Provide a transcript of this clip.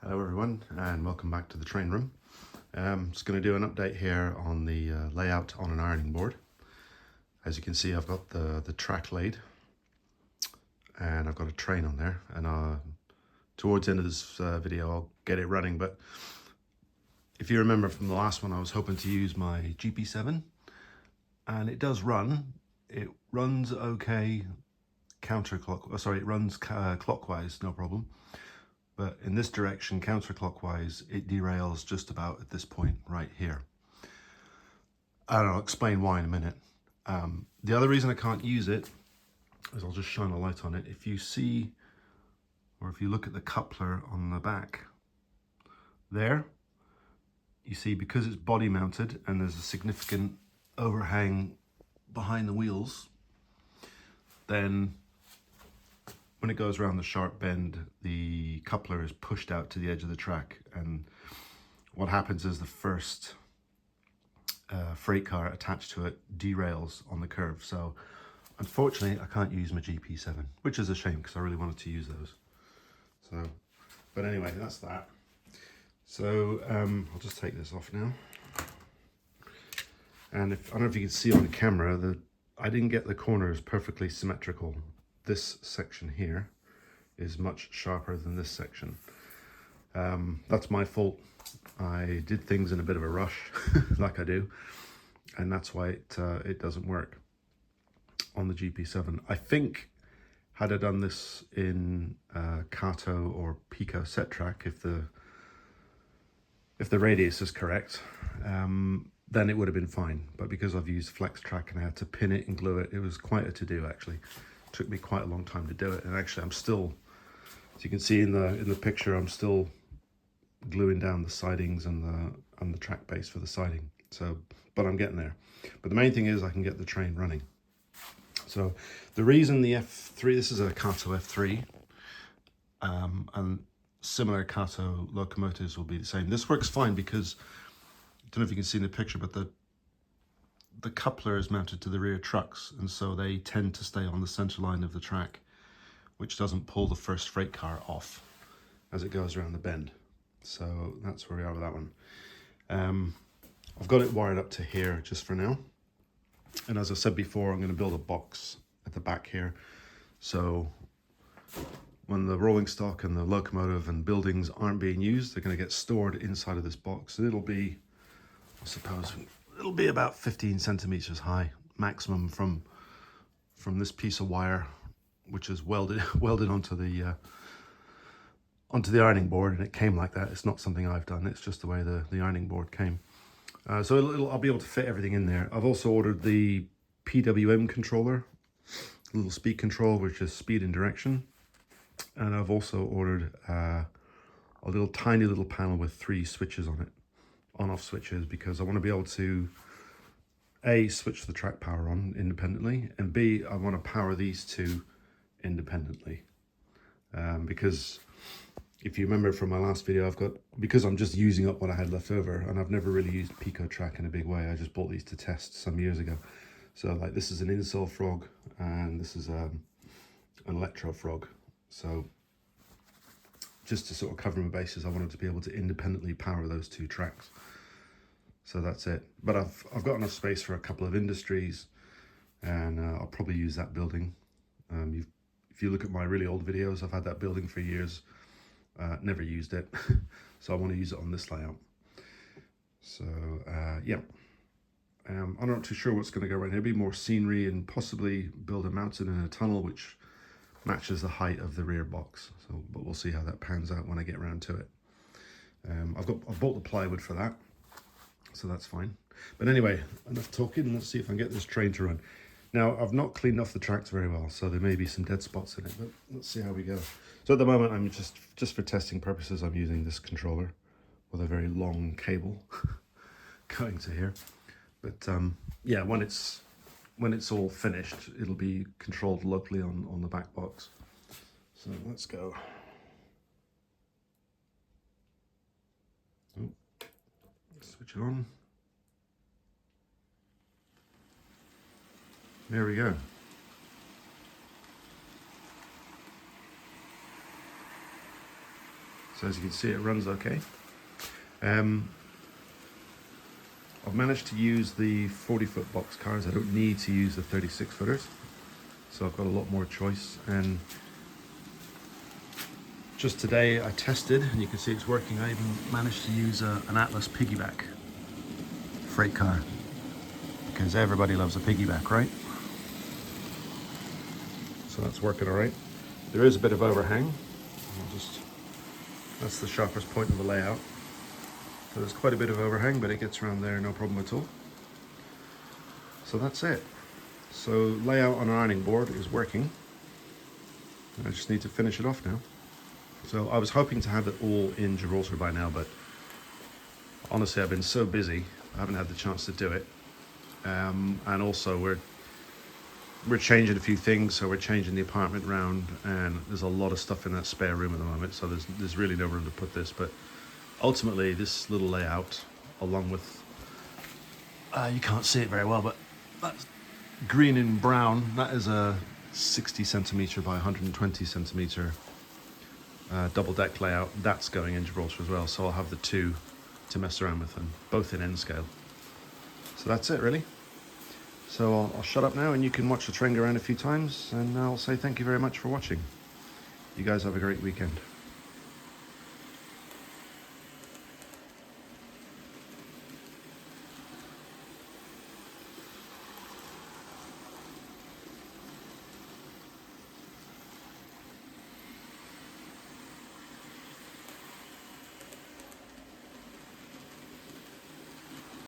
Hello everyone and welcome back to the train room. Just going to do an update here on the layout on an ironing board. As you can see, I've got the track laid and I've got a train on there, and towards the end of this video I'll get it running. But if you remember from the last one, I was hoping to use my GP7, and it does run. It runs okay it runs clockwise, no problem. But in this direction, counterclockwise, it derails just about at this point right here. I'll explain why in a minute. The other reason I can't use it is, I'll just shine a light on it. If you see, or if you look at the coupler on the back there, you see, because it's body mounted and there's a significant overhang behind the wheels, then when it goes around the sharp bend, the coupler is pushed out to the edge of the track, and what happens is the first freight car attached to it derails on the curve. So unfortunately I can't use my GP7, which is a shame because I really wanted to use those. So, but anyway, that's that. So I'll just take this off now. And I don't know if you can see on camera, I didn't get the corners perfectly symmetrical. This section here is much sharper than this section. That's my fault. I did things in a bit of a rush, like I do, and that's why it doesn't work on the GP7. I think had I done this in Kato or Pico set track, if the radius is correct, then it would have been fine. But because I've used Flex Track and I had to pin it and glue it, it was quite a to-do actually. It took me quite a long time to do it, and actually I'm still, as you can see in the picture, I'm still gluing down the sidings and the track base for the siding. So, but I'm getting there. But the main thing is I can get the train running. So the reason the F3, this is a Kato F3, and similar Kato locomotives will be the same. This works fine because, I don't know if you can see in the picture, but the coupler is mounted to the rear trucks, and so they tend to stay on the center line of the track, which doesn't pull the first freight car off as it goes around the bend. So that's where we are with that one. I've got it wired up to here just for now. And as I said before, I'm going to build a box at the back here. So when the rolling stock and the locomotive and buildings aren't being used, they're going to get stored inside of this box. And it'll be, I suppose, it'll be about 15 centimeters high, maximum, from this piece of wire, which is welded onto the ironing board, and it came like that. It's not something I've done, it's just the way the ironing board came. So I'll be able to fit everything in there. I've also ordered the PWM controller, a little speed control, which is speed and direction. And I've also ordered a tiny little panel with 3 switches on it, on-off switches, because I want to be able to A, switch the track power on independently, and B, I want to power these two independently. Because if you remember from my last video, because I'm just using up what I had left over, and I've never really used Pico Track in a big way. I just bought these to test some years ago. So like, this is an Insol frog, and this is an Electro frog. So just to sort of cover my bases, I wanted to be able to independently power those 2 tracks. So that's it. But I've got enough space for a couple of industries, and I'll probably use that building. If you look at my really old videos, I've had that building for years. Never used it, so I want to use it on this layout. So yeah, I'm not too sure what's going to go right here. Maybe more scenery, and possibly build a mountain in a tunnel which matches the height of the rear box. So, but we'll see how that pans out when I get around to it. I've bought the plywood for that, so that's fine. But anyway, enough talking. Let's see if I can get this train to run. Now, I've not cleaned off the tracks very well, so there may be some dead spots in it, but let's see how we go. So at the moment, I'm just for testing purposes, I'm using this controller with a very long cable going to here. But yeah, when it's all finished, it'll be controlled locally on the back box. So let's go. Oh, switch it on. There we go. So as you can see, it runs okay. I've managed to use the 40-foot box cars. I don't need to use the 36-footers. So I've got a lot more choice. And just today I tested, and you can see it's working. I even managed to use an Atlas piggyback freight car, because everybody loves a piggyback, right? So that's working all right. There is a bit of overhang. That's the sharpest point of the layout. So there's quite a bit of overhang, but it gets around there, no problem at all. So that's it. So layout on our ironing board is working. I just need to finish it off now. So I was hoping to have it all in Gibraltar by now, but honestly I've been so busy, I haven't had the chance to do it. And also we're changing a few things, so we're changing the apartment round, and there's a lot of stuff in that spare room at the moment, so there's really no room to put this. But ultimately, this little layout, along with, you can't see it very well, but that's green and brown. That is a 60 centimetre by 120 centimetre double deck layout. That's going in Gibraltar as well, so I'll have the two to mess around with, and both in N scale. So that's it, really. So I'll shut up now, and you can watch the train go around a few times, and I'll say thank you very much for watching. You guys have a great weekend.